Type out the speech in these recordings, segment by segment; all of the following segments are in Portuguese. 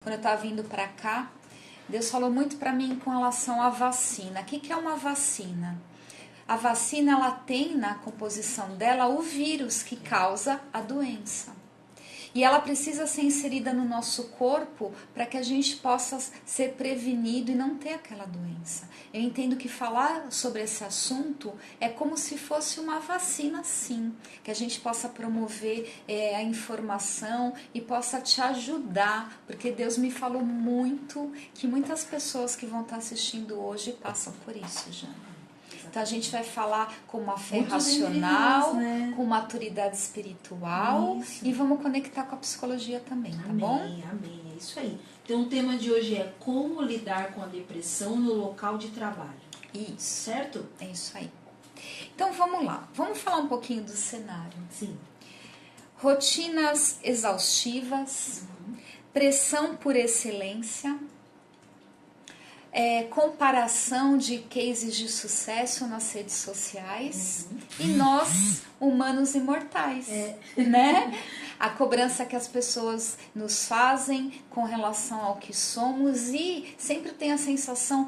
Quando eu estava vindo para cá, Deus falou muito para mim com relação à vacina. O que é uma vacina? A vacina, ela tem na composição dela o vírus que causa a doença. E ela precisa ser inserida no nosso corpo para que a gente possa ser prevenido e não ter aquela doença. Eu entendo que falar sobre esse assunto é como se fosse uma vacina, sim, que a gente possa promover a informação e possa te ajudar, porque Deus me falou muito que muitas pessoas que vão estar assistindo hoje passam por isso, Jana. Então a gente vai falar com uma fé Muito racional, nós, né? com maturidade espiritual Isso. e vamos conectar com a psicologia também, tá Amém, bom? amém, é isso aí. Então o tema de hoje é como lidar com a depressão no local de trabalho, Isso, certo? é isso aí. Então vamos lá, vamos falar um pouquinho do cenário. Sim. Rotinas exaustivas, pressão por excelência, comparação de cases de sucesso nas redes sociais e nós, humanos imortais, né? A cobrança que as pessoas nos fazem com relação ao que somos e sempre tem a sensação,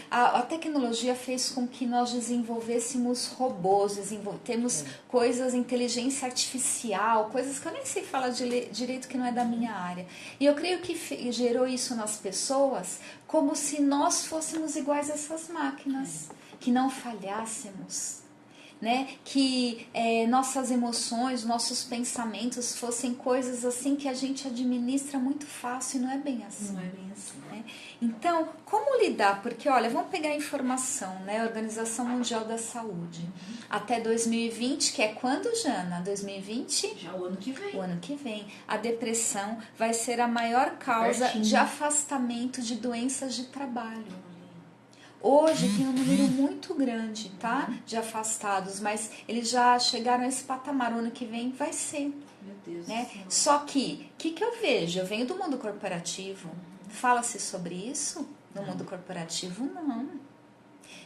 a tecnologia fez com que nós desenvolvêssemos robôs, temos coisas, inteligência artificial, coisas que eu nem sei falar direito que não é da minha área. E eu creio que gerou isso nas pessoas como se nós fôssemos iguais a essas máquinas, que não falhássemos. Né? Que nossas emoções, nossos pensamentos fossem coisas assim que a gente administra muito fácil e não é bem assim. Não é bem assim. Né? Então, como lidar? Porque, olha, vamos pegar a informação, né? Organização Mundial da Saúde. Até 2020, que é quando, Jana? 2020? Já o ano que vem. O ano que vem. A depressão vai ser a maior causa de afastamento de doenças de trabalho. Hoje tem um número muito grande, tá? De afastados, mas eles já chegaram a esse patamar. O ano que vem vai ser. Meu Deus Né? do céu. Só que, o que eu vejo? Eu venho do mundo corporativo. Fala-se sobre isso? No mundo corporativo, não.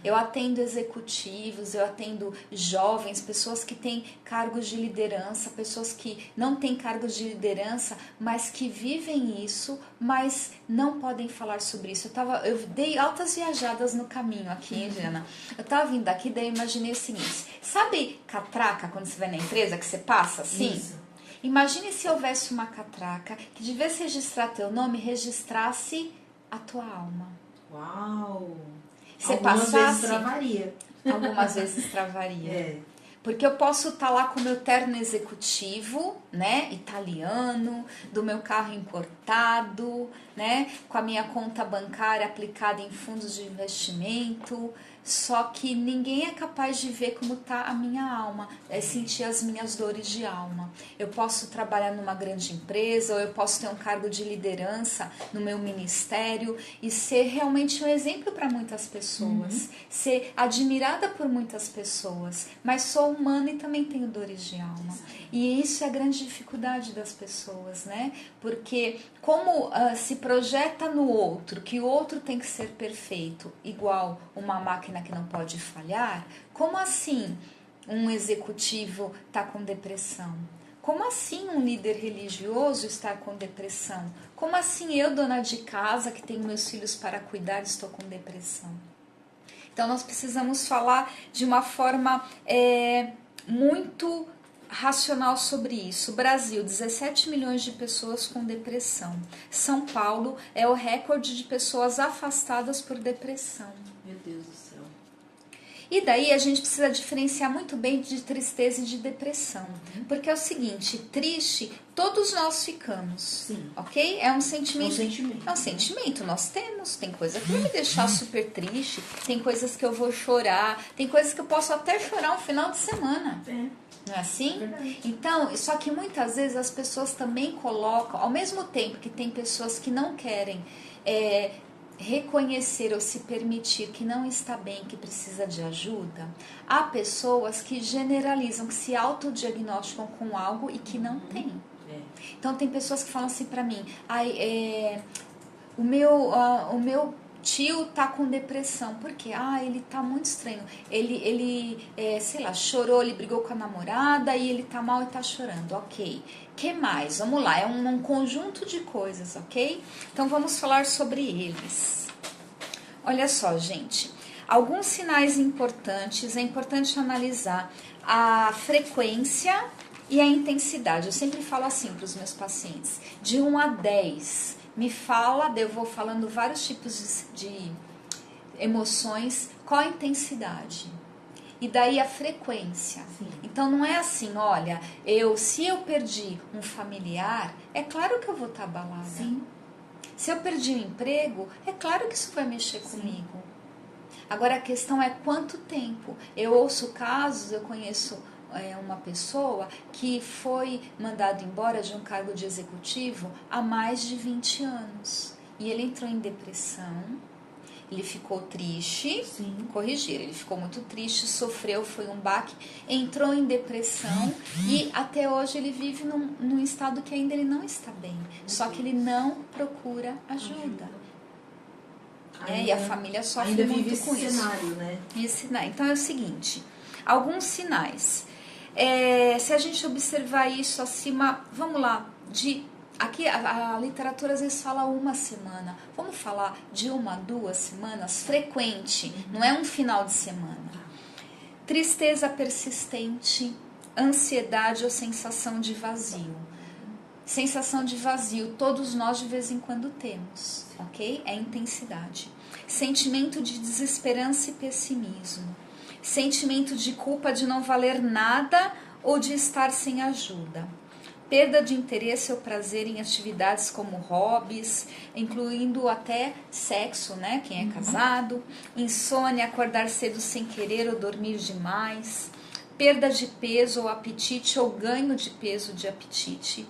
Eu atendo executivos, eu atendo jovens, pessoas que têm cargos de liderança, pessoas que não têm cargos de liderança, mas que vivem isso, mas não podem falar sobre isso. Eu dei altas viajadas no caminho aqui, Jana. Eu tava vindo daqui, daí eu imaginei o seguinte, sabe catraca quando você vai na empresa que você passa assim? Isso. Imagine se houvesse uma catraca que de vez registrar teu nome, registrasse a tua alma. Uau! Você Algumas passasse, vezes travaria. algumas vezes travaria. É. Porque eu posso estar lá com o meu terno executivo, né, italiano, do meu carro importado, né, com a minha conta bancária aplicada em fundos de investimento, só que ninguém é capaz de ver como está a minha alma, sentir as minhas dores de alma. Eu posso trabalhar numa grande empresa, ou eu posso ter um cargo de liderança no meu ministério e ser realmente um exemplo para muitas pessoas, ser admirada por muitas pessoas, mas sou humana e também tenho dores de alma. E isso é a grande dificuldade das pessoas, né? Porque como se projeta no outro, que o outro tem que ser perfeito, igual uma máquina que não pode falhar, como assim um executivo está com depressão? Como assim um líder religioso está com depressão? Como assim eu, dona de casa, que tenho meus filhos para cuidar, estou com depressão? Então nós precisamos falar de uma forma muito racional sobre isso. Brasil, 17 milhões de pessoas com depressão. São Paulo é o recorde de pessoas afastadas por depressão. Meu Deus do céu. E daí a gente precisa diferenciar muito bem de tristeza e de depressão. Porque é o seguinte, triste, todos nós ficamos. Sim. Ok? É um sentimento. É um sentimento. Nós temos. Tem coisa que vai me deixar super triste, tem coisas que eu vou chorar, tem coisas que eu posso até chorar um final de semana. Não é assim? Verdade. Então, só que muitas vezes as pessoas também colocam, ao mesmo tempo que tem pessoas que não querem reconhecer ou se permitir que não está bem, que precisa de ajuda, há pessoas que generalizam, que se autodiagnosticam com algo e que não tem. Então tem pessoas que falam assim pra mim, o meu Tio tá com depressão. Por quê? Ele tá muito estranho. Ele sei lá, chorou, ele brigou com a namorada e ele tá mal e tá chorando. Ok. Que mais? Vamos lá, é um conjunto de coisas, ok? Então vamos falar sobre eles. Olha só, gente. Alguns sinais importantes, é importante analisar a frequência e a intensidade. Eu sempre falo assim para os meus pacientes, de 1 a 10. Me fala, eu vou falando vários tipos de emoções, qual a intensidade? E daí a frequência. Sim. Então não é assim, olha, se eu perdi um familiar, é claro que eu vou estar abalada. Sim. Se eu perdi um emprego, é claro que isso vai mexer comigo. Agora a questão é quanto tempo. Eu ouço casos, eu conheço uma pessoa que foi mandado embora de um cargo de executivo há mais de 20 anos. E ele entrou em depressão, ele ficou triste, corrigir, ele ficou muito triste, sofreu, foi um baque, entrou em depressão e até hoje ele vive num estado que ainda ele não está bem. Só que ele não procura ajuda. E a família sofre ainda muito vive com esse isso. cenário, né? Então é o seguinte, alguns sinais. Se a gente observar isso acima, vamos lá, aqui a literatura às vezes fala 1 semana. Vamos falar de 1 a 2 semanas, frequente, não é um final de semana. Tristeza persistente, ansiedade ou sensação de vazio. Sensação de vazio, todos nós de vez em quando temos, ok? É intensidade. Sentimento de desesperança e pessimismo. Sentimento de culpa de não valer nada ou de estar sem ajuda. Perda de interesse ou prazer em atividades como hobbies, incluindo até sexo, né? Quem é casado. Insônia, acordar cedo sem querer ou dormir demais. Perda de peso ou apetite ou ganho de peso de apetite.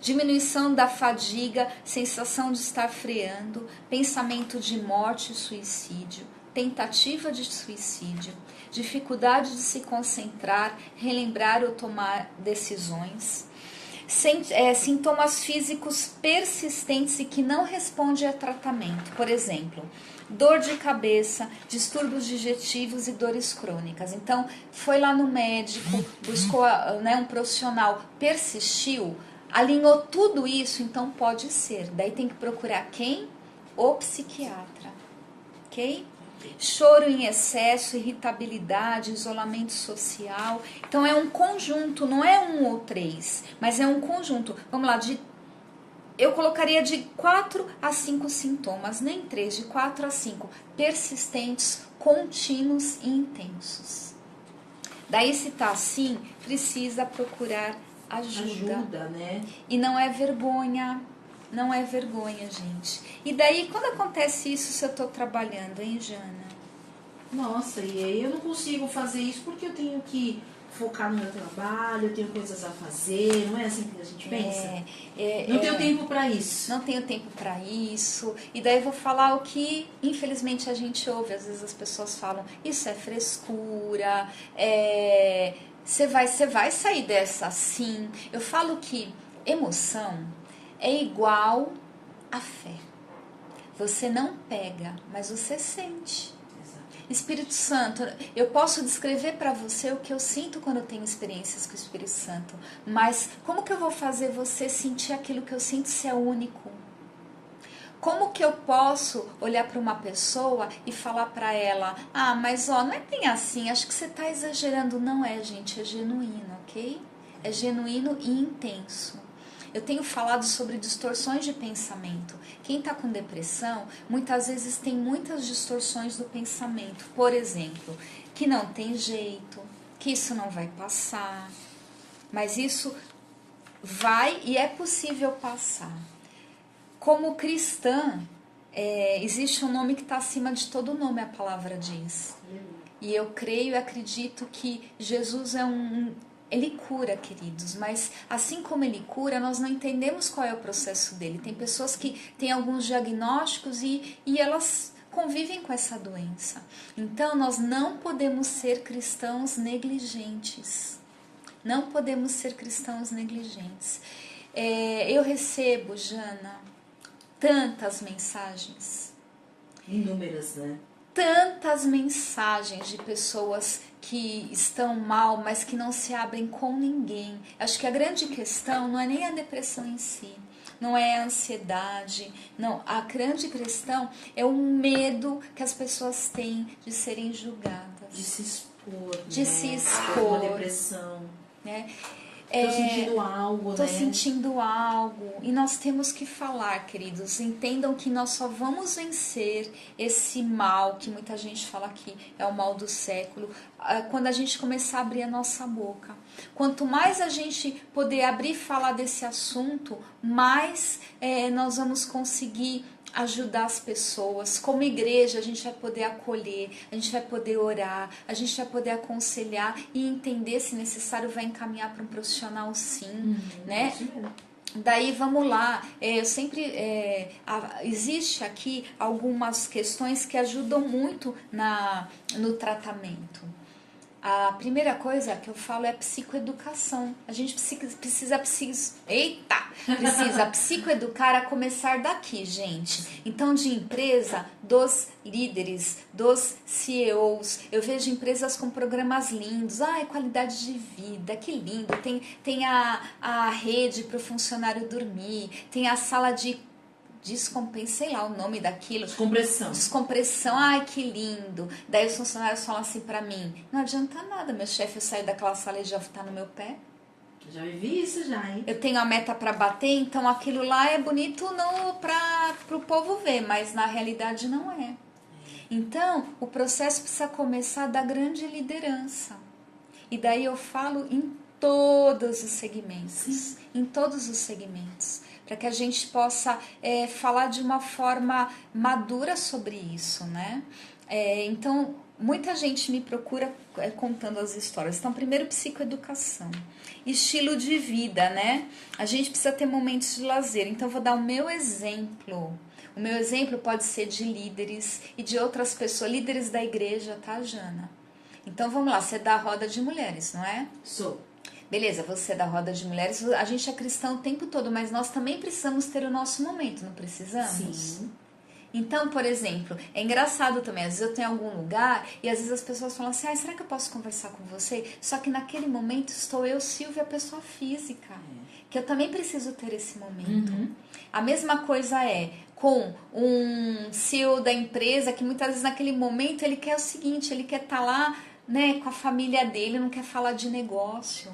Diminuição da fadiga, sensação de estar freando, pensamento de morte e suicídio, tentativa de suicídio, dificuldade de se concentrar, relembrar ou tomar decisões, sintomas físicos persistentes e que não respondem a tratamento, por exemplo, dor de cabeça, distúrbios digestivos e dores crônicas. Então, foi lá no médico, buscou um profissional, persistiu, alinhou tudo isso, então pode ser. Daí tem que procurar quem? O psiquiatra, ok? Choro em excesso, irritabilidade, isolamento social. Então é um conjunto, não é 1 ou 3, mas é um conjunto. Vamos lá, eu colocaria de 4 a 5 sintomas, nem 3, de 4 a 5, persistentes, contínuos e intensos. Daí se tá assim, precisa procurar ajuda, né? E não é vergonha, gente. E daí, quando acontece isso, se eu tô trabalhando, hein, Jana? Nossa, e aí eu não consigo fazer isso porque eu tenho que focar no meu trabalho, eu tenho coisas a fazer, não é assim que a gente pensa? Não tenho tempo para isso. Não tenho tempo para isso. E daí eu vou falar o que, infelizmente, a gente ouve. Às vezes as pessoas falam, isso é frescura, você vai sair dessa assim. Eu falo que emoção é igual a fé. Você não pega, mas você sente. Espírito Santo, eu posso descrever para você o que eu sinto quando eu tenho experiências com o Espírito Santo, mas como que eu vou fazer você sentir aquilo que eu sinto se é único? Como que eu posso olhar para uma pessoa e falar para ela, mas não é bem assim, acho que você está exagerando. Não é, gente, é genuíno, ok? É genuíno e intenso. Eu tenho falado sobre distorções de pensamento. Quem está com depressão, muitas vezes tem muitas distorções do pensamento. Por exemplo, que não tem jeito, que isso não vai passar. Mas isso vai e é possível passar. Como cristã, existe um nome que está acima de todo nome, a palavra diz. E eu creio e acredito que Jesus Ele cura, queridos, mas assim como Ele cura, nós não entendemos qual é o processo dele. Tem pessoas que têm alguns diagnósticos e elas convivem com essa doença. Então, nós não podemos ser cristãos negligentes. Não podemos ser cristãos negligentes. Eu recebo, Jana, tantas mensagens Inúmeras, né? Tantas mensagens de pessoas que estão mal, mas que não se abrem com ninguém. Acho que a grande questão não é nem a depressão em si, não é a ansiedade, não. A grande questão é o medo que as pessoas têm de serem julgadas. De se expor, de né? se expor. Uma depressão. Né? Tô sentindo algo, Tô né? sentindo algo. E nós temos que falar, queridos. Entendam que nós só vamos vencer esse mal, que muita gente fala que é o mal do século, quando a gente começar a abrir a nossa boca. Quanto mais a gente poder abrir e falar desse assunto, mais nós vamos conseguir ajudar as pessoas. Como igreja, a gente vai poder acolher, a gente vai poder orar, a gente vai poder aconselhar e entender, se necessário, vai encaminhar para um profissional, sim, né? Daí vamos lá, eu sempre existe aqui algumas questões que ajudam muito no tratamento. A primeira coisa que eu falo é psicoeducação. A gente precisa psicoeducar a começar daqui, gente. Então, de empresa, dos líderes, dos CEOs. Eu vejo empresas com programas lindos. Ai, qualidade de vida, que lindo. Tem a rede para o funcionário dormir. Tem a sala de sei lá o nome daquilo. Descompressão, ai que lindo. Daí os funcionários falam assim pra mim: não adianta nada, meu chefe, eu sair daquela sala e já tá no meu pé. Já vivi isso já, hein? Eu tenho a meta pra bater, então aquilo lá é bonito pro povo ver, mas na realidade não é. Então, o processo precisa começar da grande liderança. E daí eu falo em todos os segmentos. Sim. Em todos os segmentos. Para que a gente possa falar de uma forma madura sobre isso, né? Então, muita gente me procura contando as histórias. Então, primeiro, psicoeducação. Estilo de vida, né? A gente precisa ter momentos de lazer. Então, eu vou dar o meu exemplo. O meu exemplo pode ser de líderes e de outras pessoas, líderes da igreja, tá, Jana? Então, vamos lá, você é da roda de mulheres, não é? Sou. Beleza, você é da roda de mulheres, a gente é cristão o tempo todo, mas nós também precisamos ter o nosso momento, não precisamos? Sim. Então, por exemplo, é engraçado também, às vezes eu tenho algum lugar e às vezes as pessoas falam assim, será que eu posso conversar com você? Só que naquele momento estou eu, Silvia, a pessoa física, que eu também preciso ter esse momento. A mesma coisa é com um CEO da empresa que muitas vezes naquele momento ele quer o seguinte, ele quer estar lá, né, com a família dele, não quer falar de negócio.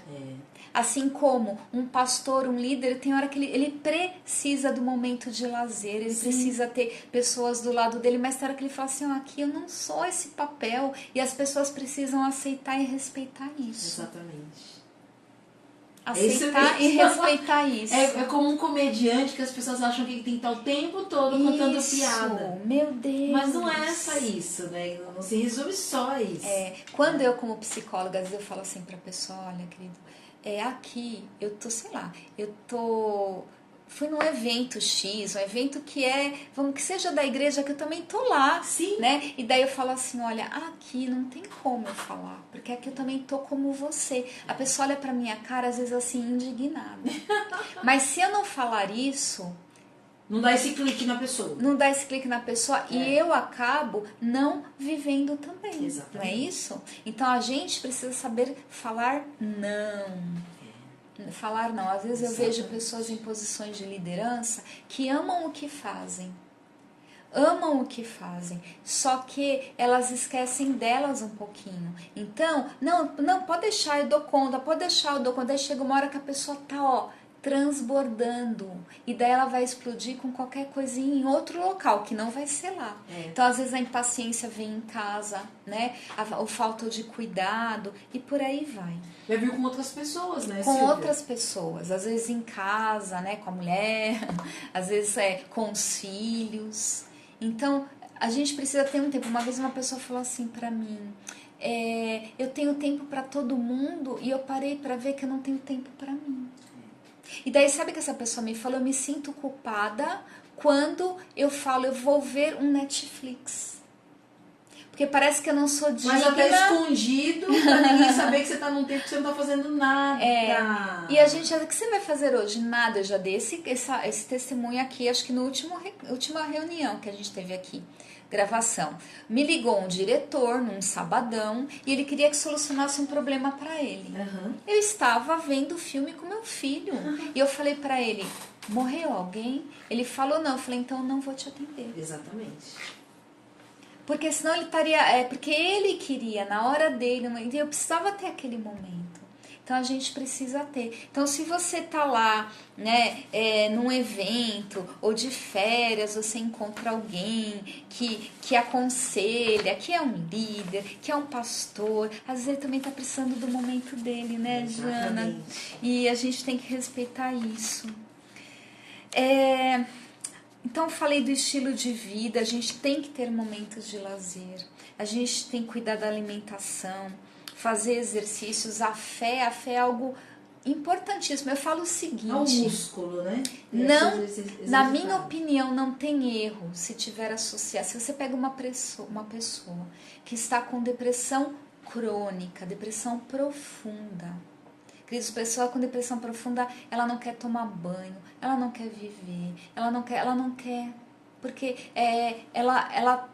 Assim como um pastor, um líder, tem hora que ele precisa do momento de lazer, ele precisa ter pessoas do lado dele, mas tem hora que ele fala assim, aqui eu não sou esse papel, e as pessoas precisam aceitar e respeitar isso. Exatamente. Aceitar e respeitar isso. É como um comediante que as pessoas acham que ele tem que estar o tempo todo contando piada. Meu Deus. Mas não é só isso, né? Não se resume só a isso. Quando eu, como psicóloga, às vezes eu falo assim pra pessoa, olha, querido, aqui, eu tô, sei lá, fui num evento X, um evento que vamos que seja da igreja, que eu também tô lá, sim, né? E daí eu falo assim, olha, aqui não tem como eu falar, porque aqui eu também tô como você. A pessoa olha pra minha cara, às vezes assim, indignada. Mas se eu não falar isso, não dá esse clique na pessoa. Não dá esse clique na pessoa e eu acabo não vivendo também. Exatamente. Não é isso? Então a gente precisa saber falar não. Falar não. Às vezes eu vejo pessoas em posições de liderança que amam o que fazem. Amam o que fazem, só que elas esquecem delas um pouquinho. Então, não, pode deixar, eu dou conta, Aí chega uma hora que a pessoa tá, transbordando. E daí ela vai explodir com qualquer coisinha em outro local, que não vai ser lá. Então, às vezes, a impaciência vem em casa, né? A falta de cuidado, e por aí vai. Vai vir com outras pessoas, né, Com Silvia? outras pessoas. Às vezes em casa, né? Com a mulher. Às vezes com os filhos. Então, a gente precisa ter um tempo. Uma vez uma pessoa falou assim pra mim... eu tenho tempo pra todo mundo e eu parei pra ver que eu não tenho tempo pra mim. E daí, sabe que essa pessoa me falou? Eu me sinto culpada quando eu falo, eu vou ver um Netflix. Porque parece que eu não sou digna. Mas até escondido, pra ninguém saber que você tá num tempo que você não tá fazendo nada. E a gente, o que você vai fazer hoje? Nada, eu já dei esse testemunho aqui, acho que na última reunião que a gente teve aqui, gravação. Me ligou um diretor num sabadão e ele queria que solucionasse um problema para ele. Eu estava vendo o filme com meu filho e eu falei para ele, morreu alguém? Ele falou não, eu falei, então eu não vou te atender. Exatamente. Porque senão ele estaria... porque ele queria, na hora dele, e eu precisava ter aquele momento. Então a gente precisa ter. Então se você tá lá, né, num evento ou de férias, você encontra alguém que aconselha, que é um líder, que é um pastor, às vezes ele também tá precisando do momento dele, né, Jana? E a gente tem que respeitar isso. Então, eu falei do estilo de vida, a gente tem que ter momentos de lazer, a gente tem que cuidar da alimentação, fazer exercícios, a fé é algo importantíssimo. Eu falo o seguinte... É um músculo, né? Não, na minha opinião, não tem erro se tiver associado. Se você pega uma pessoa que está com depressão crônica, depressão profunda... Queridos, pessoa com depressão profunda, ela não quer tomar banho, ela não quer viver, ela não quer, porque ela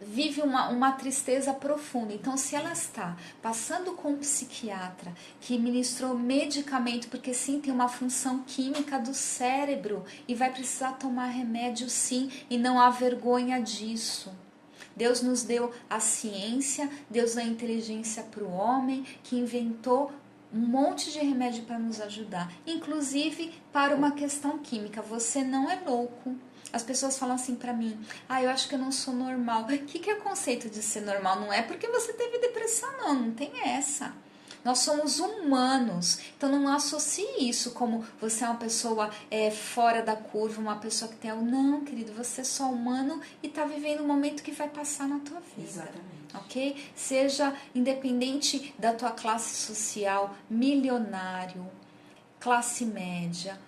vive uma tristeza profunda. Então, se ela está passando com um psiquiatra que ministrou medicamento, porque sim, tem uma função química do cérebro e vai precisar tomar remédio sim, e não há vergonha disso. Deus nos deu a ciência, Deus deu a inteligência para o homem que inventou um monte de remédio para nos ajudar, inclusive para uma questão química. Você não é louco. As pessoas falam assim para mim, eu acho que eu não sou normal. O que é o conceito de ser normal? Não é porque você teve depressão, não tem essa. Nós somos humanos, então não associe isso como você é uma pessoa fora da curva, uma pessoa que tem algo. Não, querido, você é só humano e está vivendo um momento que vai passar na tua vida. Exatamente. Ok? Seja independente da tua classe social, milionário, classe média,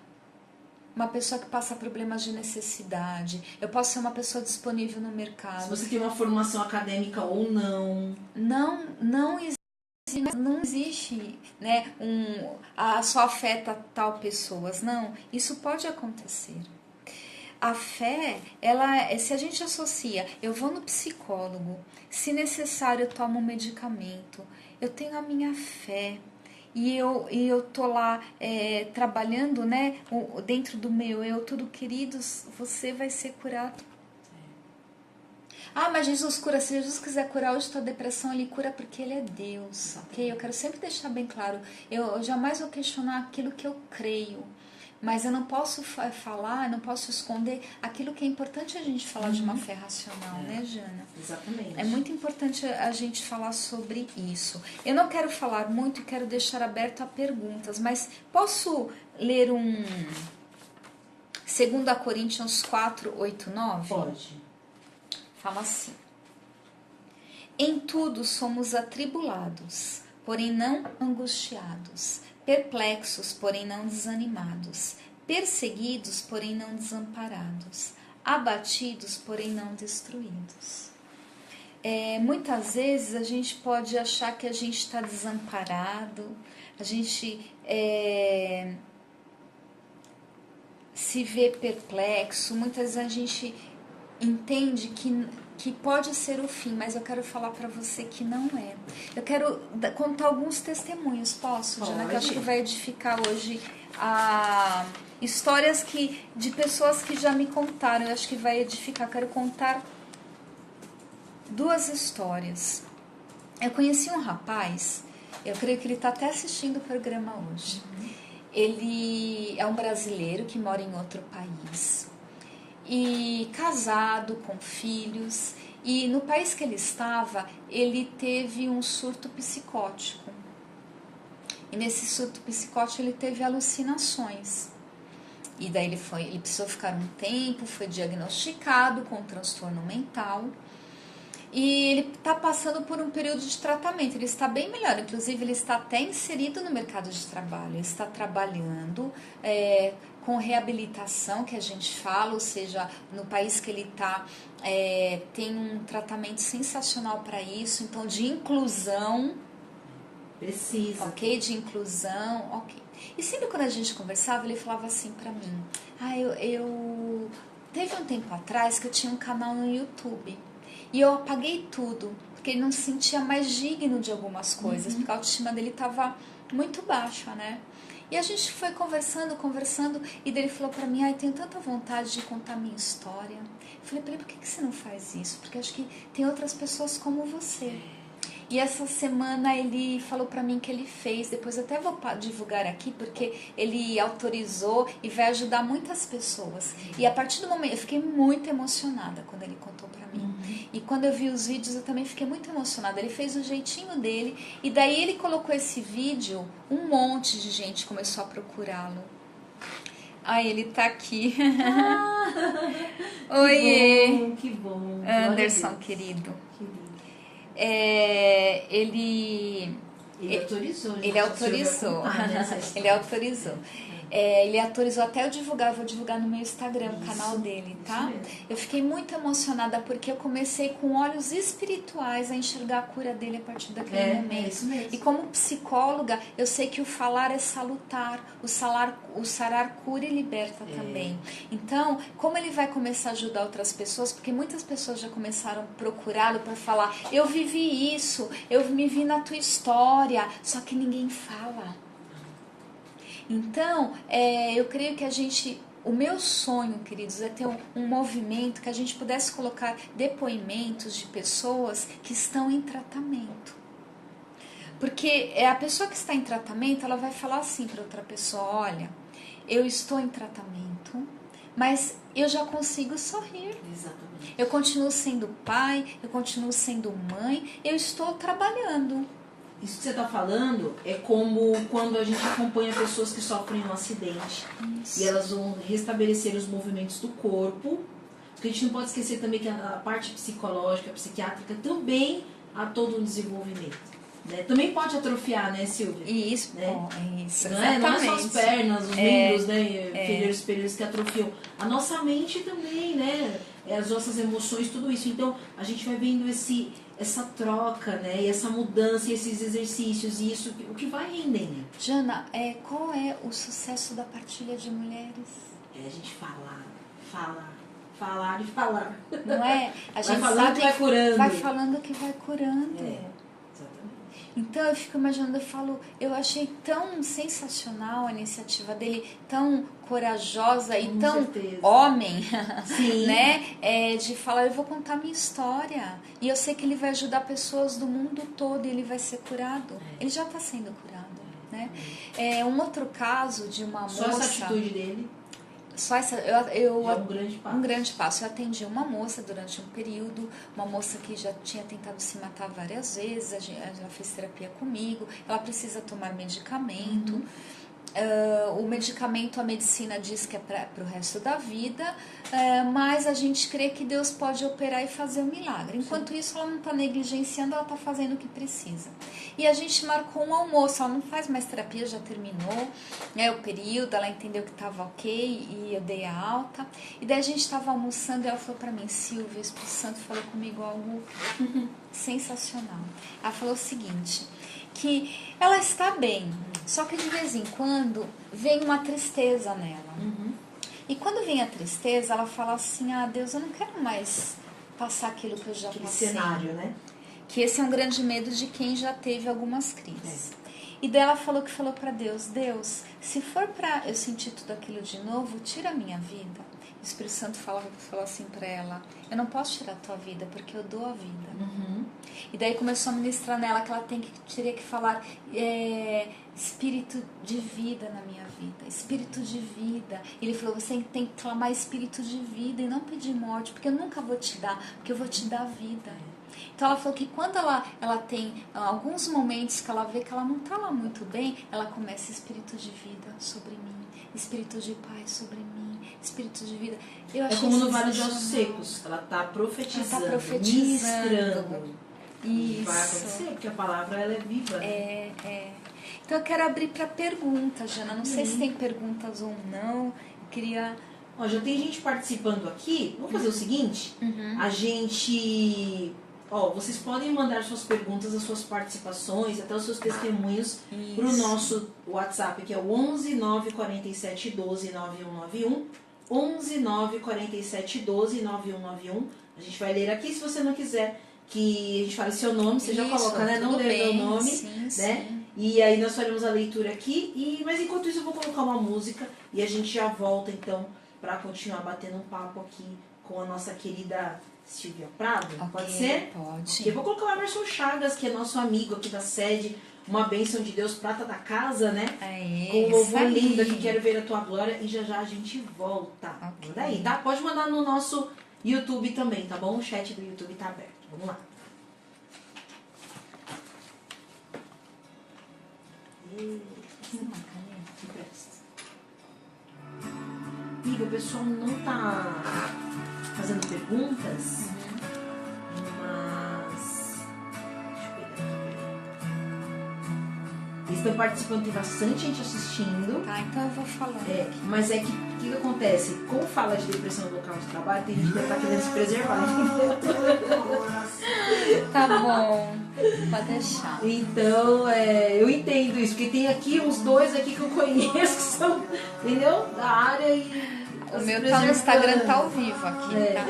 uma pessoa que passa problemas de necessidade. Eu posso ser uma pessoa disponível no mercado. Se você tem uma formação acadêmica ou não. Não existe, né, só afeta tal pessoas. Não, isso pode acontecer. A fé, se a gente associa, eu vou no psicólogo, se necessário eu tomo um medicamento, eu tenho a minha fé e eu tô lá trabalhando, né, dentro do meu eu, tudo queridos, você vai ser curado. Mas Jesus cura. Se Jesus quiser curar hoje tua depressão, Ele cura porque Ele é Deus, ok? Eu quero sempre deixar bem claro, eu jamais vou questionar aquilo que eu creio, mas eu não posso falar, não posso esconder aquilo que é importante a gente falar de uma fé racional, né, Jana? Exatamente. É muito importante a gente falar sobre isso. Eu não quero falar muito e quero deixar aberto a perguntas, mas posso ler 2 Coríntios 4, 8, 9? Pode. Fala assim: em tudo somos atribulados, porém não angustiados, perplexos, porém não desanimados, perseguidos, porém não desamparados, abatidos, porém não destruídos. Muitas vezes a gente pode achar que a gente está desamparado, a gente se vê perplexo, muitas vezes a gente entende que pode ser o fim, mas eu quero falar para você que não é. Eu quero contar alguns testemunhos, posso, Jana? Que eu acho que vai edificar hoje histórias de pessoas que já me contaram, eu acho que vai edificar. Eu quero contar 2 histórias. Eu conheci um rapaz, eu creio que ele está até assistindo o programa hoje. Ele é um brasileiro que mora em outro país. E casado, com filhos, e no país que ele estava, ele teve um surto psicótico. E nesse surto psicótico ele teve alucinações. E daí ele precisou ficar um tempo, foi diagnosticado com transtorno mental. E ele está passando por um período de tratamento, ele está bem melhor, inclusive ele está até inserido no mercado de trabalho, ele está trabalhando, com reabilitação, que a gente fala, ou seja, no país que ele está, tem um tratamento sensacional para isso, então de inclusão. Precisa. Ok? De inclusão, ok. E sempre quando a gente conversava, ele falava assim pra mim, teve um tempo atrás que eu tinha um canal no YouTube e eu apaguei tudo, porque ele não se sentia mais digno de algumas coisas, porque a autoestima dele estava muito baixa, né? E a gente foi conversando, e daí ele falou pra mim, tenho tanta vontade de contar minha história. Eu falei pra ele, por que você não faz isso? Porque acho que tem outras pessoas como você. E essa semana ele falou pra mim que ele fez, depois eu até vou divulgar aqui, porque ele autorizou e vai ajudar muitas pessoas. E a partir do momento, eu fiquei muito emocionada quando ele contou pra mim. E quando eu vi os vídeos, eu também fiquei muito emocionada. Ele fez do jeitinho dele, e daí ele colocou esse vídeo, um monte de gente começou a procurá-lo. Ele tá aqui. Oi. Que bom. Anderson, querido. Ele autorizou. Ele autorizou. Ele autorizou até eu vou divulgar no meu Instagram, o canal dele, tá? Eu fiquei muito emocionada porque eu comecei com olhos espirituais a enxergar a cura dele a partir daquele momento. Isso mesmo. E como psicóloga, eu sei que o falar é salutar, o sarar cura e liberta também. Então, como ele vai começar a ajudar outras pessoas, porque muitas pessoas já começaram a procurá-lo para falar, eu vivi isso, eu me vi na tua história, só que ninguém fala. Então, eu creio que o meu sonho, queridos, é ter um movimento que a gente pudesse colocar depoimentos de pessoas que estão em tratamento. Porque a pessoa que está em tratamento, ela vai falar assim para outra pessoa, olha, eu estou em tratamento, mas eu já consigo sorrir. Exatamente. Eu continuo sendo pai, eu continuo sendo mãe, eu estou trabalhando. Isso que você está falando é como quando a gente acompanha pessoas que sofrem um acidente. Isso. E elas vão restabelecer os movimentos do corpo. Porque a gente não pode esquecer também que a parte psicológica, psiquiátrica também há todo um desenvolvimento. Né? Também pode atrofiar, né, Silvia? Isso, né? Isso, não é só as pernas, os membros, né, inferiores, superiores que atrofiam. A nossa mente também, né? As nossas emoções, tudo isso. Então, a gente vai vendo essa troca, né? E essa mudança, esses exercícios, e isso, o que vai rendendo. Jana, qual é o sucesso da partilha de mulheres? É a gente falar e falar. Não é? A gente vai falando que vai curando. Vai falando que vai curando. Exatamente. Então eu fico imaginando, eu achei tão sensacional a iniciativa dele, tão corajosa e tão homem, Sim. né? De falar, eu vou contar minha história. E eu sei que ele vai ajudar pessoas do mundo todo e ele vai ser curado. Ele já está sendo curado, né? Um outro caso de uma moça... Só essa atitude dele... Só essa, é um grande passo. Um grande passo. Eu atendi uma moça durante um período, uma moça que já tinha tentado se matar várias vezes, ela fez terapia comigo, ela precisa tomar medicamento. O medicamento, a medicina diz que é para o resto da vida, mas a gente crê que Deus pode operar e fazer um milagre. Enquanto isso, ela não está negligenciando, ela está fazendo o que precisa. E a gente marcou um almoço, ela não faz mais terapia, já terminou, né, o período, ela entendeu que estava ok e eu dei a alta. E daí a gente estava almoçando e ela falou para mim, Silvia, o Espírito Santo falou comigo algo sensacional. Ela falou o seguinte, que ela está bem, só que de vez em quando vem uma tristeza nela. E quando vem a tristeza, ela fala assim, Deus, eu não quero mais passar aquilo que eu já passei. Cenário, né? Que esse é um grande medo de quem já teve algumas crises. E daí ela falou para Deus, se for para eu sentir tudo aquilo de novo, tira a minha vida. O Espírito Santo falou assim para ela, eu não posso tirar a tua vida, porque eu dou a vida. E daí começou a ministrar nela que ela teria que falar espírito de vida na minha vida, espírito de vida. Ele falou, você tem que clamar espírito de vida e não pedir morte, porque eu nunca vou te dar, porque eu vou te dar vida. Então ela falou que quando ela tem alguns momentos que ela vê que ela não está lá muito bem, ela começa espírito de vida sobre mim, espírito de paz sobre mim, espírito de vida. Eu achei como no Vale de Ossos Secos, ela está profetizando, ministrando. Isso. Vai acontecer, porque a palavra ela é viva. Então eu quero abrir para perguntas, Jana. Não sei se tem perguntas ou não. queria... Ó, já tem gente participando aqui. Vamos fazer o seguinte? A gente... Ó, vocês podem mandar suas perguntas, as suas participações, até os seus testemunhos para o nosso WhatsApp, que é o 11 947 12 9191. 11 947 12 9191. A gente vai ler aqui. Se você não quiser que a gente fale seu nome, você já coloca, né? Não ler meu nome, sim, né? Sim. E aí nós faremos a leitura aqui. Mas enquanto isso eu vou colocar uma música e a gente já volta então para continuar batendo um papo aqui com a nossa querida Silvia Prado. Okay, pode ser? Pode. Eu vou colocar o Emerson Chagas, que é nosso amigo aqui da sede. Uma bênção de Deus, prata da casa, né? Com um louvor lindo aqui, quero ver a tua glória. E já já a gente volta. Okay. Manda aí, tá? Pode mandar no nosso YouTube também, tá bom? O chat do YouTube tá aberto. Vamos lá. Amiga, o pessoal não tá fazendo perguntas, mas... Deixa eu pegar aqui. Eles estão participando, tem bastante gente assistindo. Tá, então eu vou falando. Mas é que o que acontece? Como fala de depressão no local de trabalho, tem gente que tá querendo se preservar, entendeu? Tá bom, pode deixar. Então, eu entendo isso, porque tem aqui uns dois aqui que eu conheço que são, entendeu? Da área e... O meu tá no Instagram, tá ao vivo aqui, tá?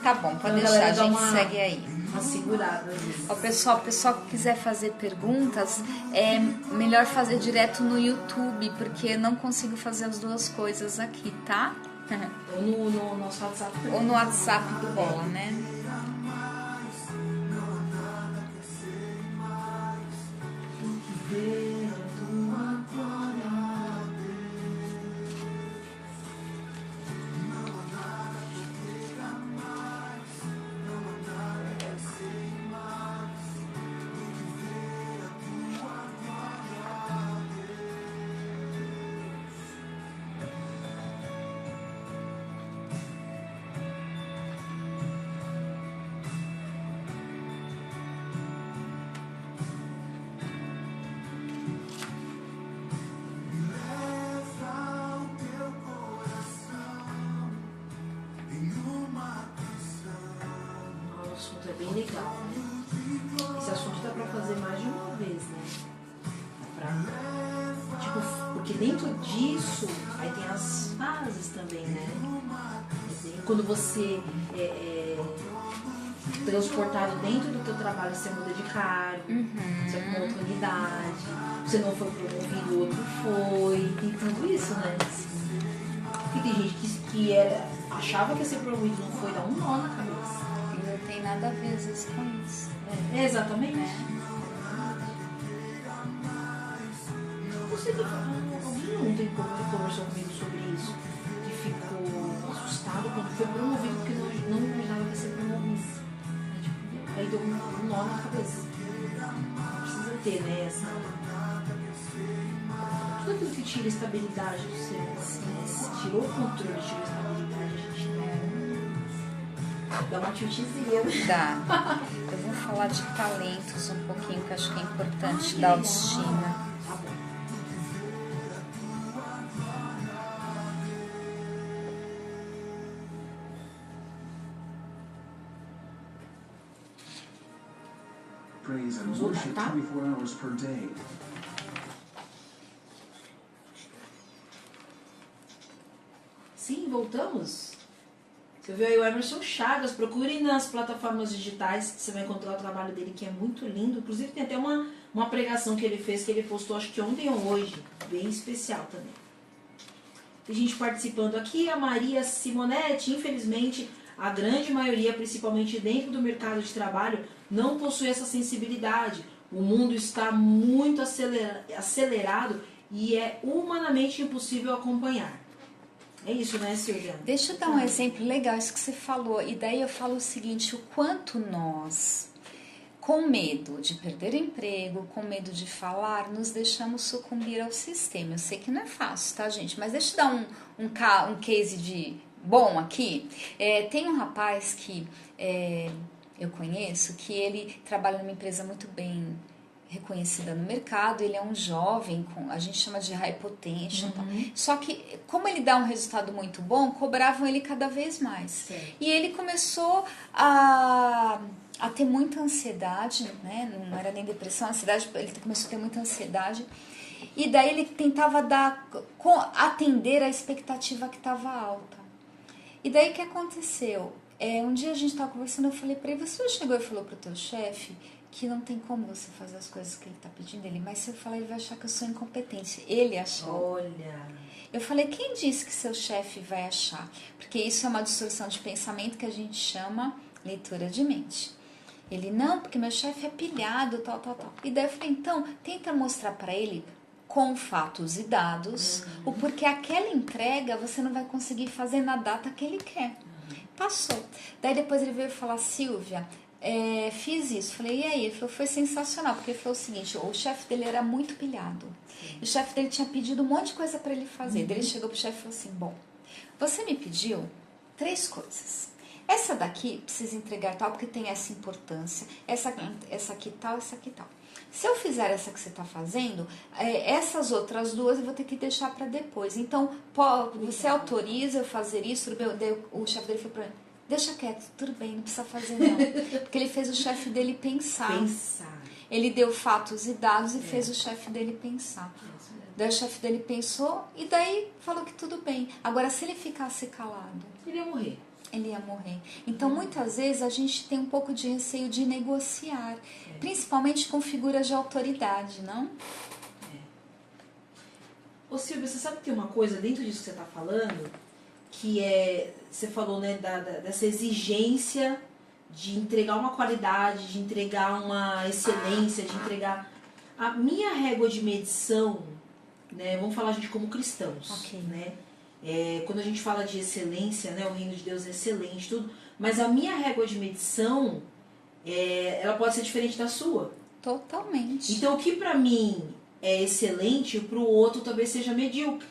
Tá bom, pode então, deixar, a gente segue aí. Uma segurada. O pessoal que quiser fazer perguntas, é melhor fazer direto no YouTube, porque eu não consigo fazer as duas coisas aqui, tá? Ou no nosso WhatsApp também. Ou no WhatsApp do Bola, né? Bem legal, né? Esse assunto dá pra fazer mais de uma vez, né? Porque dentro disso, aí tem as fases também, né? Quando você é transportado dentro do teu trabalho, você muda de cargo, você é com outra unidade, você não foi promovido, o outro foi, tem tudo isso, né? E tem gente que achava que ia ser promovido, não foi, dá um nó na cabeça. Não tem nada a ver às vezes com isso. Exatamente. Você que alguém ontem conversou comigo sobre isso, que ficou assustado quando foi promovido, porque não imaginava que ia ser promovido. Aí deu um nó na cabeça. Não precisa ter, né? Tudo aquilo que tira a estabilidade do ser, né? Tirou o controle, tirou a estabilidade, a gente dá uma tiltezinha. Dá. Eu vou falar de talentos um pouquinho, que acho que é importante, da autoestima. Tá bom. Praise and worship 24 hours per day. Sim, voltamos. Você viu aí o Emerson Chagas, procure nas plataformas digitais, que você vai encontrar o trabalho dele, que é muito lindo. Inclusive tem até uma pregação que ele fez, que ele postou acho que ontem ou hoje, bem especial também. Tem gente participando aqui, a Maria Simonetti, infelizmente, a grande maioria, principalmente dentro do mercado de trabalho, não possui essa sensibilidade. O mundo está muito acelerado e é humanamente impossível acompanhar. É isso, né, Silvia? Deixa eu dar um exemplo legal, isso que você falou. E daí eu falo o seguinte, o quanto nós, com medo de perder o emprego, com medo de falar, nos deixamos sucumbir ao sistema. Eu sei que não é fácil, tá, gente? Mas deixa eu dar um case bom aqui. Tem um rapaz que eu conheço, que ele trabalha numa empresa muito bem reconhecida no mercado, ele é um jovem, a gente chama de high potential. Tal. Só que, como ele dá um resultado muito bom, cobravam ele cada vez mais. Certo. E ele começou a ter muita ansiedade, né? Não era nem depressão, ansiedade, ele começou a ter muita ansiedade. E daí ele tentava atender a expectativa que estava alta. E daí o que aconteceu? Um dia a gente estava conversando, eu falei para ele, você chegou e falou para o teu chefe que não tem como você fazer as coisas que ele está pedindo ele, mas se eu falar ele vai achar que eu sou incompetente. Ele achou. Olha. Eu falei, quem disse que seu chefe vai achar? Porque isso é uma distorção de pensamento que a gente chama leitura de mente. Ele, não, porque meu chefe é pilhado, tal, tal, tal. E daí eu falei, então, tenta mostrar para ele com fatos e dados o porquê aquela entrega você não vai conseguir fazer na data que ele quer. Passou. Daí depois ele veio falar, Silvia, fiz isso. Falei, e aí? Ele falou, foi sensacional, porque ele falou o seguinte, o chefe dele era muito pilhado. O chefe dele tinha pedido um monte de coisa para ele fazer. Daí ele chegou pro chefe e falou assim, bom, você me pediu 3 coisas. Essa daqui precisa entregar tal, porque tem essa importância. Essa aqui tal, essa aqui tal. Se eu fizer essa que você está fazendo, essas outras 2 eu vou ter que deixar para depois. Então, você autoriza eu fazer isso? O chefe dele falou para mim, deixa quieto, tudo bem, não precisa fazer não. Porque ele fez o chefe dele pensar. Ele deu fatos e dados e fez o chefe dele pensar. Daí o chefe dele pensou e daí falou que tudo bem. Agora, se ele ficasse calado... Ele ia morrer. Ele ia morrer. Então, muitas vezes, a gente tem um pouco de receio de negociar. Principalmente com figuras de autoridade, não? Ô Silvia, você sabe que tem uma coisa dentro disso que você está falando, que você falou, né, dessa exigência de entregar uma qualidade, de entregar uma excelência, de entregar... A minha régua de medição, né, vamos falar a gente como cristãos, né? Quando a gente fala de excelência, né, o reino de Deus é excelente, tudo, mas a minha régua de medição, ela pode ser diferente da sua. Totalmente. Então, o que pra mim é excelente, pro outro talvez seja medíocre.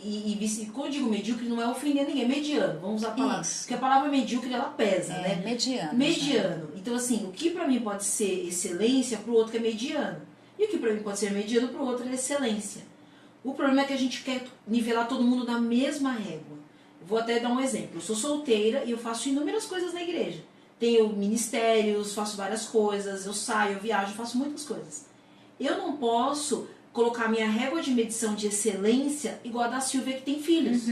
E quando eu digo medíocre, não é ofender ninguém, é mediano, vamos usar a palavra. Isso. Porque a palavra medíocre, ela pesa, né? Mediano. Mediano. Então, assim, o que pra mim pode ser excelência, pro outro é mediano. E o que pra mim pode ser mediano, pro outro é excelência. O problema é que a gente quer nivelar todo mundo na mesma régua. Vou até dar um exemplo. Eu sou solteira e eu faço inúmeras coisas na igreja. Tenho ministérios, faço várias coisas, eu saio, eu viajo, faço muitas coisas. Eu não posso colocar minha régua de medição de excelência igual a da Silvia, que tem filhos.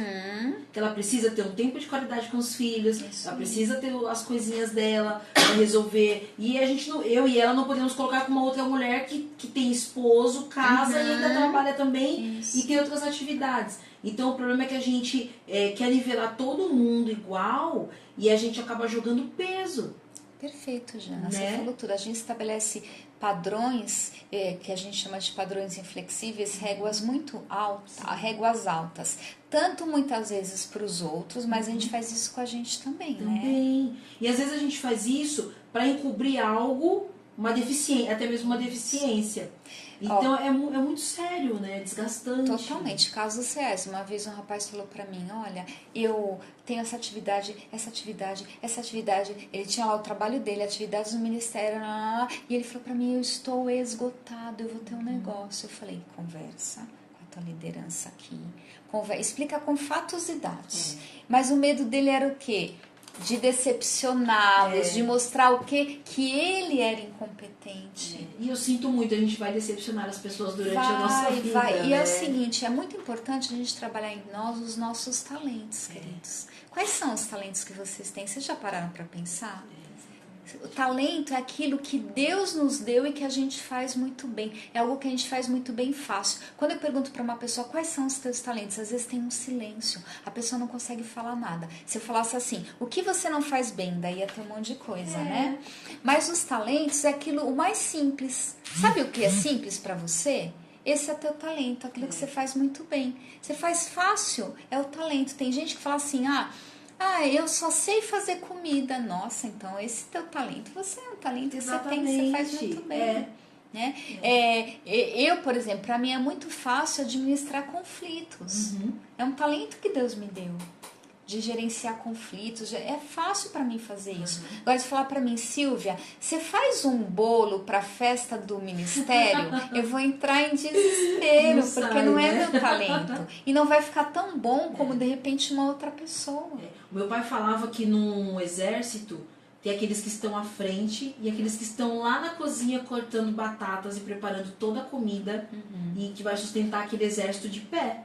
Que ela precisa ter um tempo de qualidade com os filhos, ela precisa ter as coisinhas dela para resolver. E eu e ela não podemos colocar com uma outra mulher que tem esposo, casa e ainda trabalha também e tem outras atividades. Então o problema é que a gente quer nivelar todo mundo igual e a gente acaba jogando peso. Perfeito, Jana. Né? Você falou tudo. A gente estabelece padrões, que a gente chama de padrões inflexíveis, réguas muito altas, réguas altas. Tanto muitas vezes para os outros, mas a gente faz isso com a gente também, né? E às vezes a gente faz isso para encobrir algo, uma deficiência, até mesmo uma deficiência. Então é muito sério, né? Desgastante. Totalmente. Casos reais. Uma vez um rapaz falou pra mim, olha, eu tenho essa atividade. Ele tinha lá o trabalho dele, atividades no ministério, e ele falou pra mim, eu estou esgotado, eu vou ter um negócio. Eu falei, conversa com a tua liderança aqui. Explica com fatos e dados. Mas o medo dele era o quê? De decepcioná-los, de mostrar o quê? Que ele era incompetente. E eu sinto muito, a gente vai decepcionar as pessoas durante a nossa vida. E é o seguinte, é muito importante a gente trabalhar em nós os nossos talentos, queridos. Quais são os talentos que vocês têm? Vocês já pararam para pensar? O talento é aquilo que Deus nos deu e que a gente faz muito bem. É algo que a gente faz muito bem fácil. Quando eu pergunto para uma pessoa quais são os teus talentos, às vezes tem um silêncio. A pessoa não consegue falar nada. Se eu falasse assim, o que você não faz bem? Daí ia ter um monte de coisa, né? Mas os talentos é aquilo, o mais simples. Sabe o que é simples para você? Esse é teu talento, aquilo que você faz muito bem. Você faz fácil, é o talento. Tem gente que fala assim, eu só sei fazer comida. Nossa, então esse teu talento, você é um talento que você tem, que você faz muito bem. Né? Eu, por exemplo, para mim é muito fácil administrar conflitos. É um talento que Deus me deu. de gerenciar conflitos. É fácil para mim fazer isso. Agora, de falar para mim, Silvia, você faz um bolo para a festa do ministério, eu vou entrar em desespero, Não porque sai, não é né? meu talento. E não vai ficar tão bom como, de repente, uma outra pessoa. O meu pai falava que num exército tem aqueles que estão à frente e aqueles que estão lá na cozinha cortando batatas e preparando toda a comida e que vai sustentar aquele exército de pé.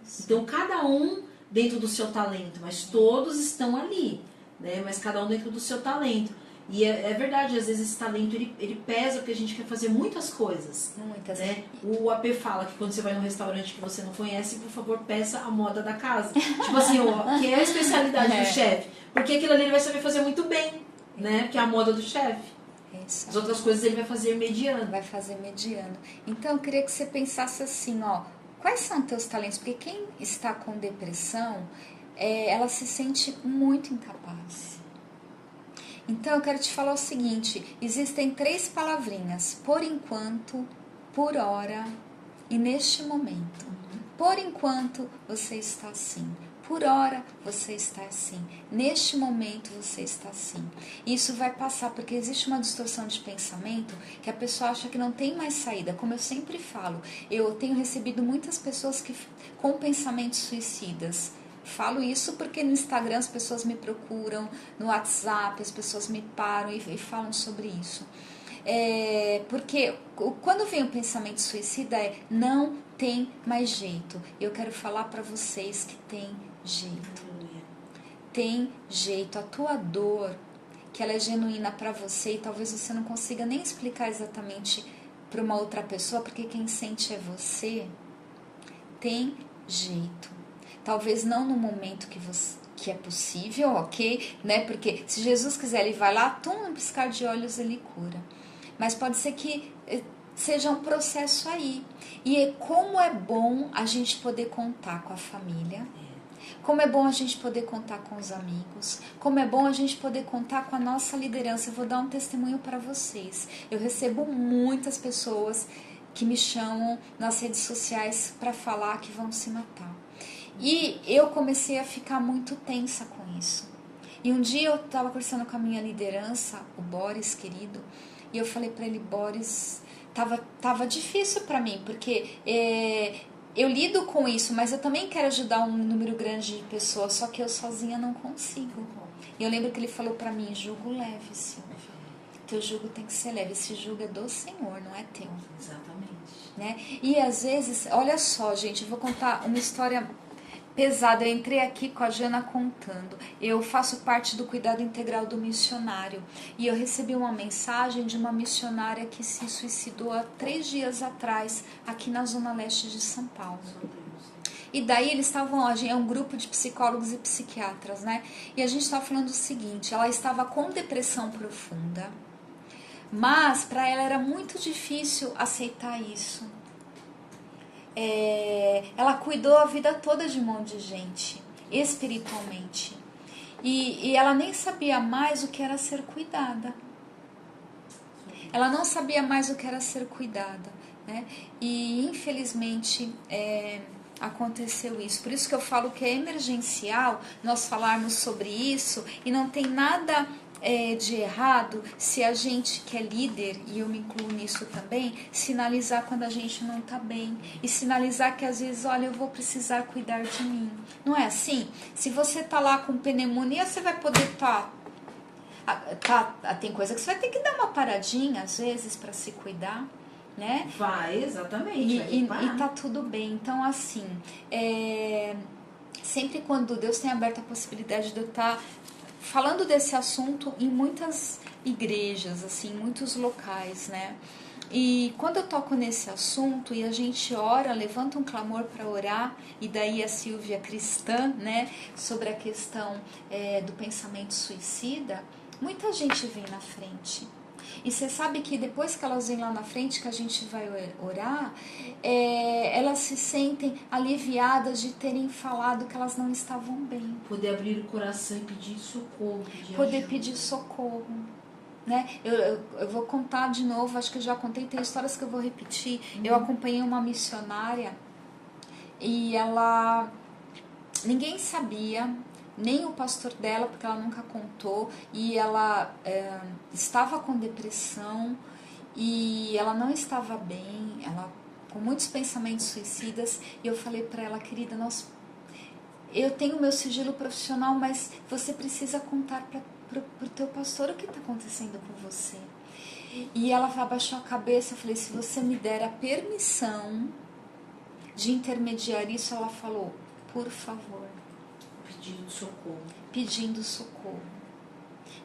Isso. Então, cada um dentro do seu talento, mas todos estão ali, né? Mas cada um dentro do seu talento. E é verdade, às vezes esse talento ele pesa porque a gente quer fazer muitas coisas. Muitas. Né? O AP fala que quando você vai num restaurante que você não conhece, por favor, peça a moda da casa. Tipo assim, que é a especialidade do chefe. Porque aquilo ali ele vai saber fazer muito bem, né? Porque é a moda do chefe. Isso. As outras coisas ele vai fazer mediano. Vai fazer mediano. Então, eu queria que você pensasse assim, ó, quais são teus talentos? Porque quem está com depressão, ela se sente muito incapaz. Então, eu quero te falar o seguinte, existem 3 palavrinhas, por enquanto, por hora e neste momento. Por enquanto, você está assim. Por hora, você está assim. Neste momento, você está assim. Isso vai passar, porque existe uma distorção de pensamento que a pessoa acha que não tem mais saída. Como eu sempre falo, eu tenho recebido muitas pessoas com pensamentos suicidas. Falo isso porque no Instagram as pessoas me procuram, no WhatsApp as pessoas me param e falam sobre isso. Porque quando vem o pensamento suicida não tem mais jeito. Eu quero falar para vocês que tem jeito. Tem jeito. A tua dor, que ela é genuína para você e talvez você não consiga nem explicar exatamente para uma outra pessoa, porque quem sente é você, tem jeito. Talvez não no momento que é possível, ok? Né? Porque se Jesus quiser, ele vai lá, num piscar de olhos ele cura. Mas pode ser que seja um processo aí. E como é bom a gente poder contar com a família, como é bom a gente poder contar com os amigos, como é bom a gente poder contar com a nossa liderança. Eu vou dar um testemunho para vocês. Eu recebo muitas pessoas que me chamam nas redes sociais para falar que vão se matar. E eu comecei a ficar muito tensa com isso. E um dia eu estava conversando com a minha liderança, o Boris, querido, e eu falei para ele, Boris, tava difícil para mim, porque eu lido com isso, mas eu também quero ajudar um número grande de pessoas, só que eu sozinha não consigo. E eu lembro que ele falou para mim, jugo leve, Silvia. Teu jugo tem que ser leve. Esse jugo é do Senhor, não é teu. Exatamente. Né? E às vezes, olha só, gente, eu vou contar uma história pesada. Eu entrei aqui com a Jana contando. Eu faço parte do cuidado integral do missionário. E eu recebi uma mensagem de uma missionária que se suicidou há 3 dias atrás, aqui na zona leste de São Paulo. E daí eles estavam, é um grupo de psicólogos e psiquiatras, né? E a gente estava falando o seguinte, ela estava com depressão profunda, mas para ela era muito difícil aceitar isso. Ela cuidou a vida toda de um monte de gente, espiritualmente. E ela nem sabia mais o que era ser cuidada. Ela não sabia mais o que era ser cuidada, né? E infelizmente aconteceu isso. Por isso que eu falo que é emergencial nós falarmos sobre isso e não tem nada de errado se a gente que é líder, e eu me incluo nisso também, sinalizar quando a gente não está bem e sinalizar que às vezes, olha, eu vou precisar cuidar de mim. Não é assim? Se você está lá com pneumonia, você vai poder tem coisa que você vai ter que dar uma paradinha às vezes para se cuidar, né? Vai, exatamente. E tá tudo bem. Então, assim, sempre quando Deus tem aberto a possibilidade de eu estar falando desse assunto em muitas igrejas, assim, em muitos locais, né? E quando eu toco nesse assunto e a gente ora, levanta um clamor para orar, e daí a Silvia cristã, né, sobre a questão do pensamento suicida, muita gente vem na frente. E você sabe que depois que elas vêm lá na frente, que a gente vai orar, elas se sentem aliviadas de terem falado que elas não estavam bem. Poder abrir o coração e pedir socorro. Poder pedir socorro. Né? Eu vou contar de novo, acho que eu já contei, tem histórias que eu vou repetir. Eu acompanhei uma missionária e ninguém sabia nem o pastor dela, porque ela nunca contou, e ela estava com depressão, e ela não estava bem, ela com muitos pensamentos suicidas, e eu falei para ela, querida, eu tenho meu sigilo profissional, mas você precisa contar para o teu pastor o que está acontecendo com você. E ela abaixou a cabeça, eu falei, se você me der a permissão de intermediar isso, ela falou, por favor. Pedindo socorro. Pedindo socorro.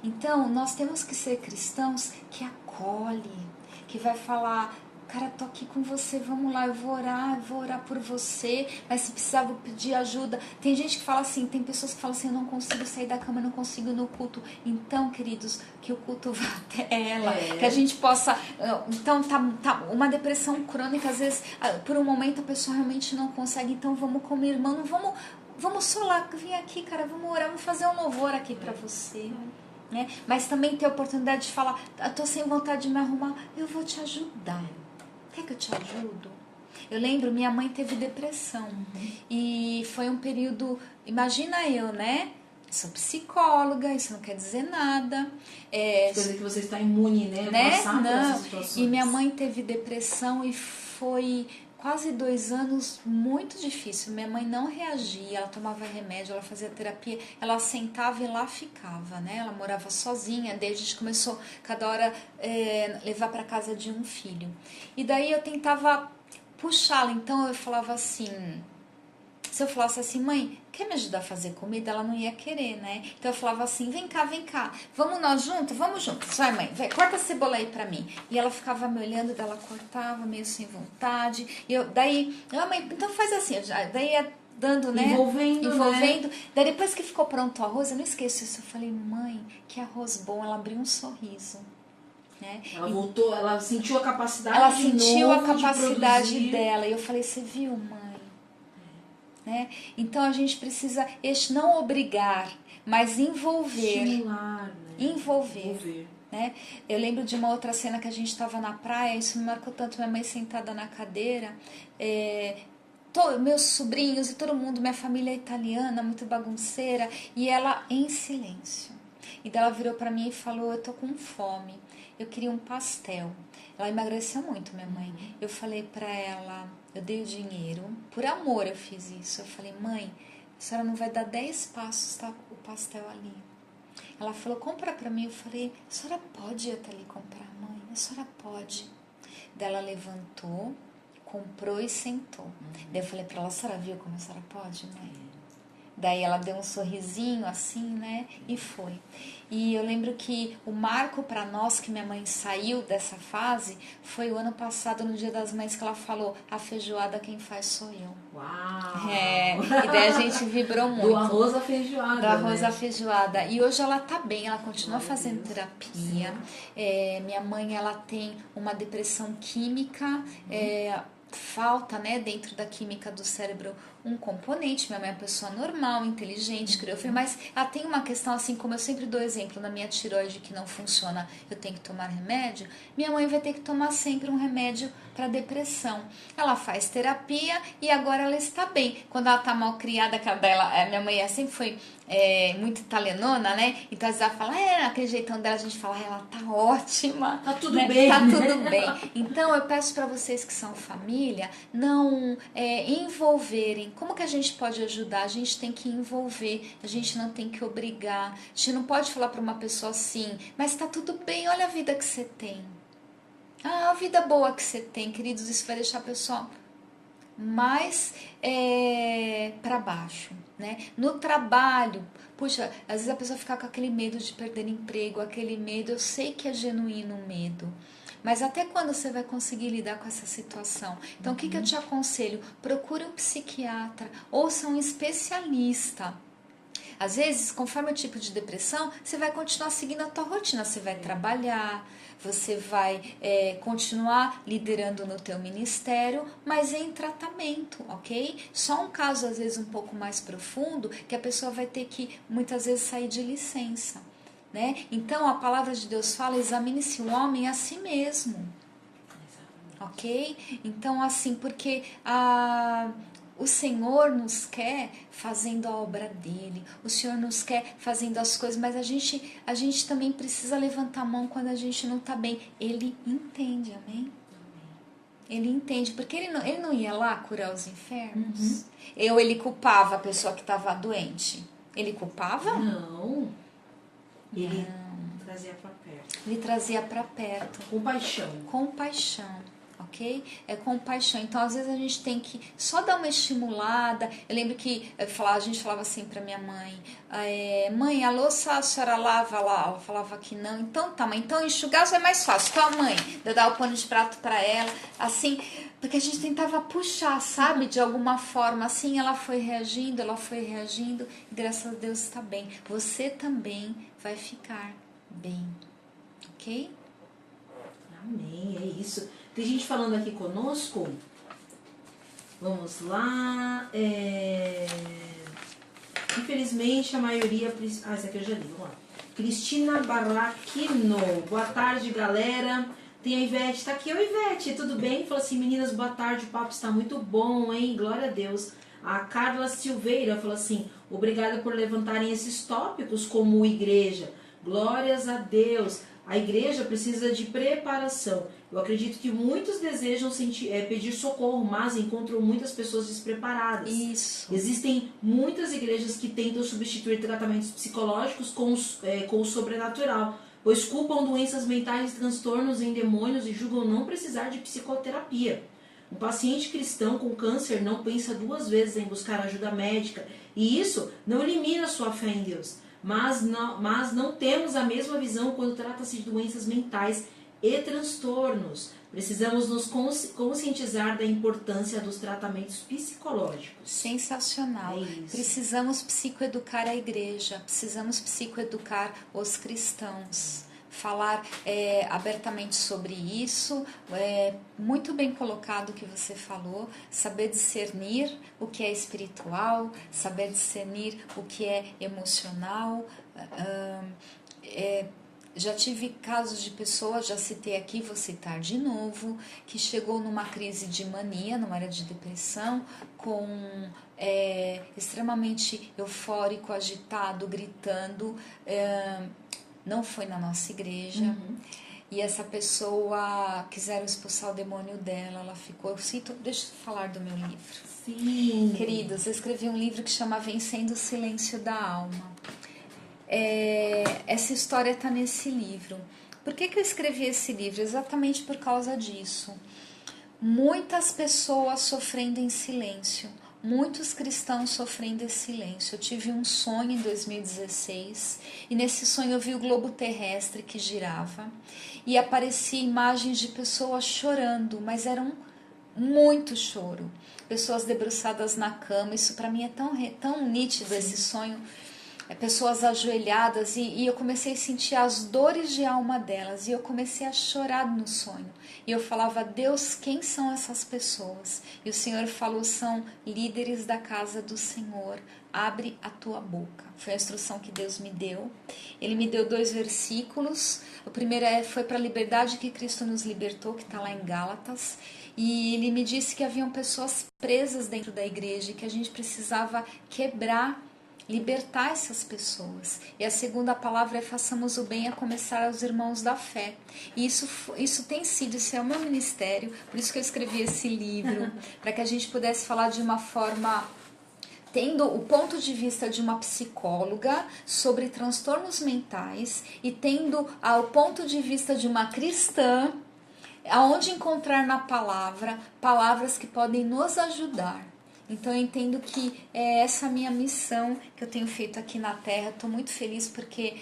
Então, nós temos que ser cristãos que acolhe, que vai falar, cara, tô aqui com você, vamos lá, eu vou orar por você, mas se precisar vou pedir ajuda. Tem gente que fala assim, tem pessoas que falam assim, eu não consigo sair da cama, eu não consigo ir no culto. Então, queridos, que o culto vá até ela, que a gente possa... Então, tá uma depressão crônica, às vezes, por um momento a pessoa realmente não consegue, então vamos como irmão, não vamos só lá, vem aqui, cara, vamos orar, vamos fazer um louvor aqui pra você. Né? Mas também ter a oportunidade de falar, eu tô sem vontade de me arrumar, eu vou te ajudar. Quer que eu te ajudo? Eu lembro, minha mãe teve depressão. E foi um período... Imagina eu, né? Sou psicóloga, isso não quer dizer nada. Quer dizer que você está imune, né? Passar por essas situações. E minha mãe teve depressão e foi quase 2 anos muito difícil. Minha mãe não reagia, ela tomava remédio, ela fazia terapia, ela sentava e lá ficava, né? Ela morava sozinha, desde a gente começou cada hora levar para casa de um filho. E daí eu tentava puxá-la, então eu falava assim... Se eu falasse assim, mãe, quer me ajudar a fazer comida? Ela não ia querer, né? Então eu falava assim, vem cá, vamos nós juntos? Vamos juntos, vai mãe, vai, corta a cebola aí pra mim. E ela ficava me olhando, ela cortava, meio sem vontade. E eu, daí, mãe, então faz assim, daí ia dando, né? Envolvendo. Né? Daí depois que ficou pronto o arroz, eu não esqueço isso, eu falei, mãe, que arroz bom. Ela abriu um sorriso. Né? Ela voltou, ela sentiu a capacidade ela sentiu a capacidade de dela. E eu falei, você viu, mãe? Né? Então a gente precisa não obrigar, mas envolver. Estimular, né? Envolver. Né? Eu lembro de uma outra cena que a gente estava na praia, isso me marcou tanto, minha mãe sentada na cadeira, meus sobrinhos e todo mundo, minha família é italiana, muito bagunceira, e ela em silêncio. E daí ela virou para mim e falou, eu tô com fome, eu queria um pastel. Ela emagreceu muito, minha mãe. Eu falei para ela, eu dei o dinheiro, por amor eu fiz isso. Eu falei, mãe, a senhora não vai dar 10 passos, tá o pastel ali. Ela falou, compra para mim. Eu falei, a senhora pode ir até ali comprar, mãe? A senhora pode. Daí ela levantou, comprou e sentou. Daí eu falei para ela, a senhora viu como a senhora pode, mãe? Daí ela deu um sorrisinho assim, né? E foi. E eu lembro que o marco para nós, que minha mãe saiu dessa fase, foi o ano passado, no Dia das Mães, que ela falou, a feijoada quem faz sou eu. Uau! E daí a gente vibrou muito. Do arroz à feijoada. Do arroz à feijoada. E hoje ela tá bem, ela continua fazendo terapia. Minha mãe, ela tem uma depressão química, falta, né, dentro da química do cérebro um componente. Minha mãe é uma pessoa normal, inteligente, criou filho, mas ela tem uma questão assim, como eu sempre dou exemplo, na minha tireoide que não funciona, eu tenho que tomar remédio, minha mãe vai ter que tomar sempre um remédio para depressão. Ela faz terapia e agora ela está bem. Quando ela tá mal criada, minha mãe sempre foi muito italianona, né? Então às vezes ela fala, aquele jeitão dela, a gente fala, ela tá ótima. Tá tudo né? bem. Tá tudo bem. Então eu peço para vocês que são família, não envolverem. Como que a gente pode ajudar? A gente tem que envolver, a gente não tem que obrigar. A gente não pode falar para uma pessoa assim, mas tá tudo bem, olha a vida que você tem. A vida boa que você tem, queridos, isso vai deixar a pessoa mais para baixo, né? No trabalho, puxa, às vezes a pessoa fica com aquele medo de perder emprego, aquele medo, eu sei que é genuíno o medo, mas até quando você vai conseguir lidar com essa situação? Então, o que eu te aconselho? Procure um psiquiatra, ouça um especialista. Às vezes, conforme o tipo de depressão, você vai continuar seguindo a tua rotina, você vai trabalhar, você vai continuar liderando no teu ministério, mas em tratamento, ok? Só um caso, às vezes, um pouco mais profundo, que a pessoa vai ter que, muitas vezes, sair de licença, né? Então, a palavra de Deus fala, examine-se o homem a si mesmo, ok? Então, assim, porque o Senhor nos quer fazendo a obra dele, o Senhor nos quer fazendo as coisas, mas a gente também precisa levantar a mão quando a gente não está bem. Ele entende, amém? Ele entende, porque ele não ia lá curar os enfermos? Ou ele culpava a pessoa que estava doente? Ele culpava? Não. Ele trazia para perto. Ele trazia para perto. Compaixão. Compaixão, ok? É compaixão. Então, às vezes, a gente tem que só dar uma estimulada. Eu lembro que a gente falava assim para minha mãe, mãe, a louça a senhora lava lá? Ela falava que não. Então, tá, mas então enxugar é mais fácil. Então, mãe, eu dava o pano de prato para ela, assim, porque a gente tentava puxar, sabe? De alguma forma, assim, ela foi reagindo, e graças a Deus está bem. Você também vai ficar bem, ok? Amém, é isso. Tem gente falando aqui conosco. Vamos lá. Infelizmente, a maioria... essa aqui eu já li, vamos lá. Cristina Barlaquino. Boa tarde, galera. Tem a Ivete. Tá aqui, oi Ivete, tudo bem? Falou assim, meninas, boa tarde. O papo está muito bom, hein? Glória a Deus. A Carla Silveira falou assim, obrigada por levantarem esses tópicos como igreja. Glórias a Deus. A igreja precisa de preparação. Eu acredito que muitos desejam pedir socorro, mas encontram muitas pessoas despreparadas. Isso. Existem muitas igrejas que tentam substituir tratamentos psicológicos com o sobrenatural, pois culpam doenças mentais e transtornos em demônios e julgam não precisar de psicoterapia. Um paciente cristão com câncer não pensa duas vezes em buscar ajuda médica, e isso não elimina sua fé em Deus. Mas não temos a mesma visão quando trata-se de doenças mentais e transtornos. Precisamos nos conscientizar da importância dos tratamentos psicológicos. Sensacional. É isso. Precisamos psicoeducar a igreja, precisamos psicoeducar os cristãos. Falar abertamente sobre isso, muito bem colocado o que você falou, saber discernir o que é espiritual, saber discernir o que é emocional. Já tive casos de pessoas, já citei aqui, vou citar de novo, que chegou numa crise de mania, numa área de depressão, com extremamente eufórico, agitado, gritando. Não foi na nossa igreja. E essa pessoa quiseram expulsar o demônio dela, ela ficou... Deixa eu falar do meu livro. Sim. Queridos, eu escrevi um livro que chama Vencendo o Silêncio da Alma. Essa história está nesse livro. Por que eu escrevi esse livro? Exatamente por causa disso. Muitas pessoas sofrendo em silêncio. Muitos cristãos sofrendo em silêncio. Eu tive um sonho em 2016 e nesse sonho eu vi o globo terrestre que girava e aparecia imagens de pessoas chorando, mas eram muito choro. Pessoas debruçadas na cama. Isso para mim é tão nítido, esse sonho. Pessoas ajoelhadas e eu comecei a sentir as dores de alma delas e eu comecei a chorar no sonho. E eu falava, Deus, quem são essas pessoas? E o Senhor falou, são líderes da casa do Senhor. Abre a tua boca. Foi a instrução que Deus me deu. Ele me deu 2 versículos. O primeiro foi para a liberdade que Cristo nos libertou, que está lá em Gálatas. E ele me disse que haviam pessoas presas dentro da igreja e que a gente precisava quebrar, libertar essas pessoas. E a segunda palavra é façamos o bem a começar aos irmãos da fé. E isso tem sido, isso é o meu ministério, por isso que eu escrevi esse livro, para que a gente pudesse falar de uma forma, tendo o ponto de vista de uma psicóloga sobre transtornos mentais e tendo o ponto de vista de uma cristã, aonde encontrar na palavra palavras que podem nos ajudar. Então eu entendo que é essa minha missão que eu tenho feito aqui na Terra. Estou muito feliz porque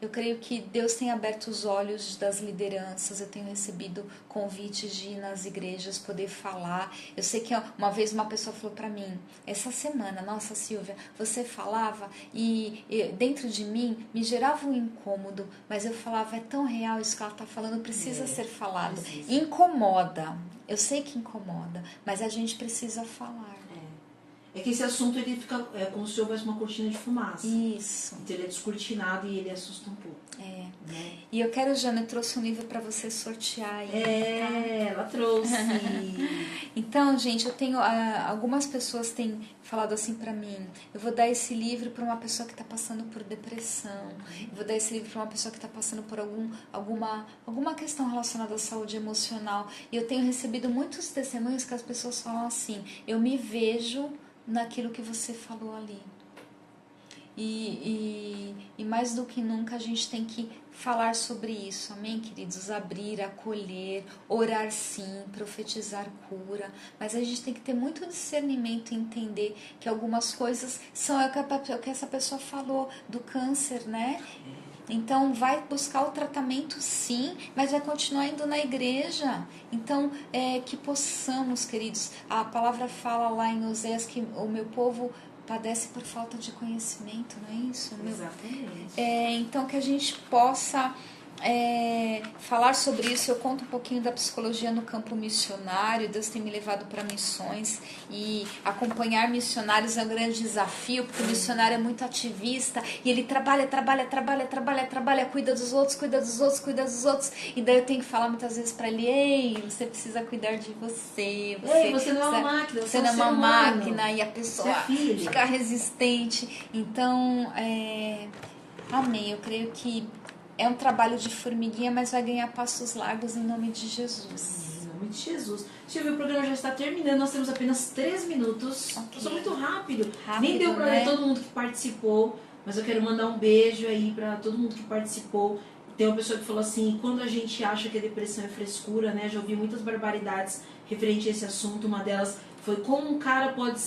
eu creio que Deus tem aberto os olhos das lideranças. Eu tenho recebido convites de ir nas igrejas, poder falar. Eu sei que uma vez uma pessoa falou para mim, essa semana, nossa Silvia, você falava e dentro de mim me gerava um incômodo, mas eu falava, é tão real isso que ela está falando, precisa ser falado. Incomoda. Eu sei que incomoda, mas a gente precisa falar. É que esse assunto ele fica como se houvesse uma cortina de fumaça. Isso. Então ele é descortinado e ele assusta um pouco. É. Né? E eu quero, Jana, eu trouxe um livro para você sortear aí. Ela trouxe. Então, gente, eu tenho algumas pessoas têm falado assim para mim: eu vou dar esse livro para uma pessoa que está passando por depressão, eu vou dar esse livro para uma pessoa que está passando por alguma questão relacionada à saúde emocional. E eu tenho recebido muitos testemunhos que as pessoas falam assim: eu me vejo naquilo que você falou ali. E mais do que nunca a gente tem que falar sobre isso, amém, queridos? Abrir, acolher, orar sim, profetizar cura, mas a gente tem que ter muito discernimento e entender que algumas coisas são o que essa pessoa falou do câncer, né? Então vai buscar o tratamento sim, mas vai continuar indo na igreja. Então que possamos, queridos, a palavra fala lá em Oséias que o meu povo padece por falta de conhecimento, não é isso? Exatamente. Então que a gente possa falar sobre isso. Eu conto um pouquinho da psicologia no campo missionário. Deus tem me levado para missões e acompanhar missionários é um grande desafio, porque o missionário é muito ativista e ele trabalha, cuida dos outros, e daí eu tenho que falar muitas vezes para ele: ei, você precisa cuidar de você, você não é uma máquina, você não é uma máquina, e a pessoa fica resistente. Então amém, eu creio que é um trabalho de formiguinha, mas vai ganhar passos largos em nome de Jesus. Em nome de Jesus. Silvia, o programa já está terminando, nós temos apenas 3 minutos. Okay. Passou muito rápido. Nem deu para ler todo mundo que participou, mas eu quero mandar um beijo aí para todo mundo que participou. Tem uma pessoa que falou assim: quando a gente acha que a depressão é frescura, né? Já ouvi muitas barbaridades referente a esse assunto. Uma delas foi como um cara pode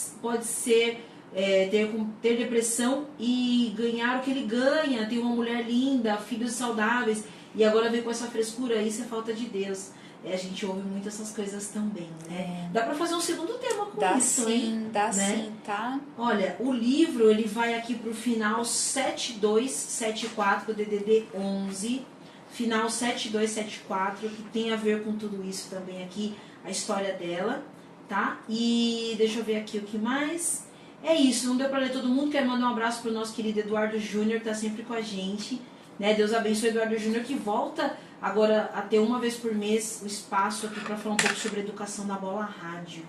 ser... ter depressão e ganhar o que ele ganha, ter uma mulher linda, filhos saudáveis, e agora vem com essa frescura. Isso é falta de Deus. A gente ouve muito essas coisas também, né? Dá pra fazer um segundo tema com isso, hein? Dá sim, tá? Olha, o livro, ele vai aqui pro final 7274 do DDD 11, final 7274, que tem a ver com tudo isso também aqui, a história dela, tá? E deixa eu ver aqui o que mais... É isso, não deu para ler todo mundo. Quero mandar um abraço para o nosso querido Eduardo Júnior, que está sempre com a gente. Né? Deus abençoe o Eduardo Júnior, que volta agora a ter uma vez por mês o espaço aqui para falar um pouco sobre a educação da Bola Rádio.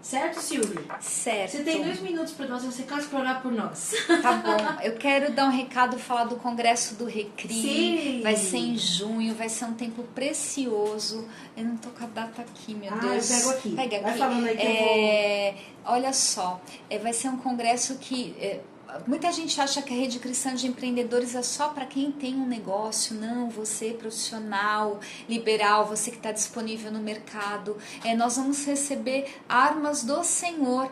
Certo, Silvia? Certo. Você tem 2 minutos para nós, você quer explorar por nós. Tá bom. Eu quero dar um recado, falar do Congresso do Recri. Sim. Vai ser em junho, vai ser um tempo precioso. Eu não tô com a data aqui, meu Deus. Eu pego aqui. Pega aqui. Vai falando aí que eu vou... Olha só, vai ser um congresso que... muita gente acha que a Rede Cristã de Empreendedores é só para quem tem um negócio. Não, você profissional, liberal, você que está disponível no mercado. Nós vamos receber armas do Senhor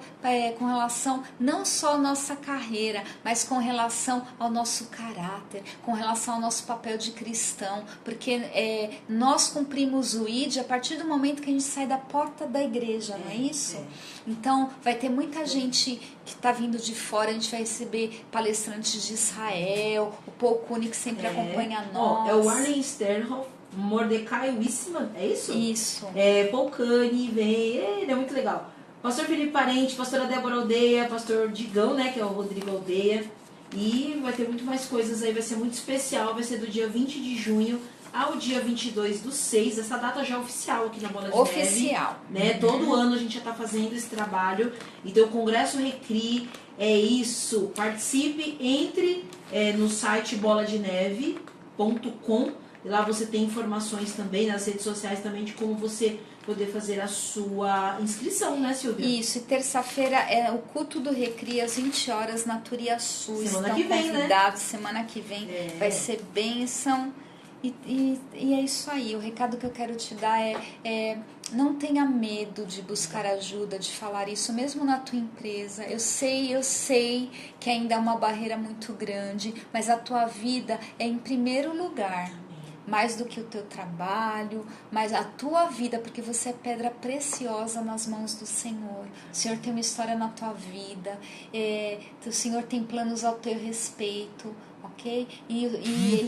com relação não só à nossa carreira, mas com relação ao nosso caráter, com relação ao nosso papel de cristão. Porque nós cumprimos o ID a partir do momento que a gente sai da porta da igreja, não é isso? Então, vai ter muita gente que está vindo de fora. A gente vai receber palestrantes de Israel, o Paul Kuhn, que sempre acompanha nós. É o Arlen Sternhoff, Mordecai Wissman, é isso? Isso. Paul Kuhn vem, ele é muito legal. Pastor Felipe Parente, pastora Débora Aldeia, pastor Digão, né, que é o Rodrigo Aldeia. E vai ter muito mais coisas aí, vai ser muito especial. Vai ser do dia 20 de junho ao dia 22/6, essa data já é oficial aqui na Bola de Neve. Oficial. Né? Todo ano a gente já está fazendo esse trabalho. Então o Congresso Recri é isso. Participe, entre no site boladeneve.com. Lá você tem informações também, nas redes sociais também, de como você poder fazer a sua inscrição, né, Silvia? Isso, e terça-feira é o culto do Recri às 20 horas na Turiaçu. Semana Estão que vem, convidados, né? Semana que vem vai ser bênção. E é isso aí. O recado que eu quero te dar não tenha medo de buscar ajuda, de falar isso, mesmo na tua empresa. Eu sei que ainda é uma barreira muito grande, mas a tua vida é em primeiro lugar. Mais do que o teu trabalho, mas a tua vida, porque você é pedra preciosa nas mãos do Senhor. O Senhor tem uma história na tua vida, o Senhor tem planos ao teu respeito, ok? E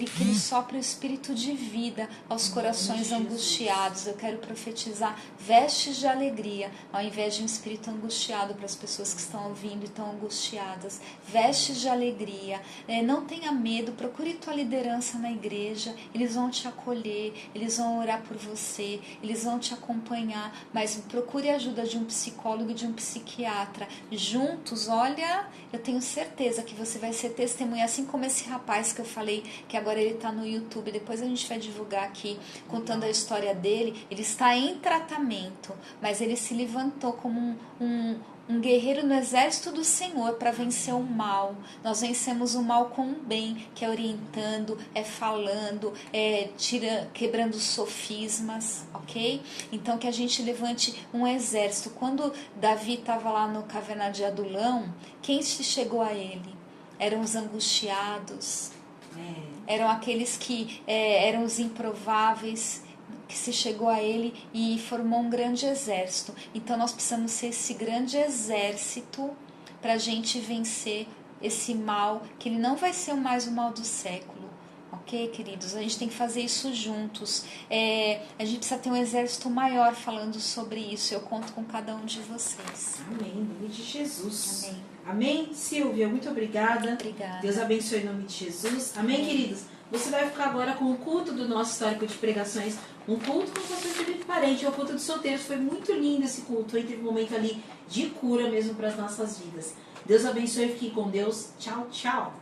que Ele sopre o espírito de vida aos corações angustiados. Eu quero profetizar vestes de alegria, ao invés de um espírito angustiado para as pessoas que estão ouvindo e estão angustiadas. Vestes de alegria. Não tenha medo, procure tua liderança na igreja, eles vão te acolher, eles vão orar por você, eles vão te acompanhar, mas procure a ajuda de um psicólogo e de um psiquiatra. Juntos, olha, eu tenho certeza que você vai ser testemunha, assim como esse rapaz que eu falei, que agora ele está no YouTube, depois a gente vai divulgar aqui, contando a história dele. Ele está em tratamento, mas ele se levantou como um guerreiro no exército do Senhor para vencer o mal. Nós vencemos o mal com o bem, que é orientando, é falando, quebrando sofismas, ok? Então que a gente levante um exército. Quando Davi estava lá no caverna de Adulão, quem se chegou a ele? Eram os angustiados, eram aqueles que eram os improváveis, que se chegou a ele e formou um grande exército. Então nós precisamos ser esse grande exército para a gente vencer esse mal, que ele não vai ser mais o mal do século. Ok, queridos? A gente tem que fazer isso juntos. A gente precisa ter um exército maior falando sobre isso. Eu conto com cada um de vocês. Amém, em nome de Jesus. Amém. Amém, Silvia, muito obrigada. Obrigada. Deus abençoe em nome de Jesus. Amém, queridos? Você vai ficar agora com o culto do nosso histórico de pregações, um culto com pastor Felipe Parente, é o culto dos solteiros. Foi muito lindo esse culto, teve um momento ali de cura mesmo para as nossas vidas. Deus abençoe, fique com Deus. Tchau, tchau.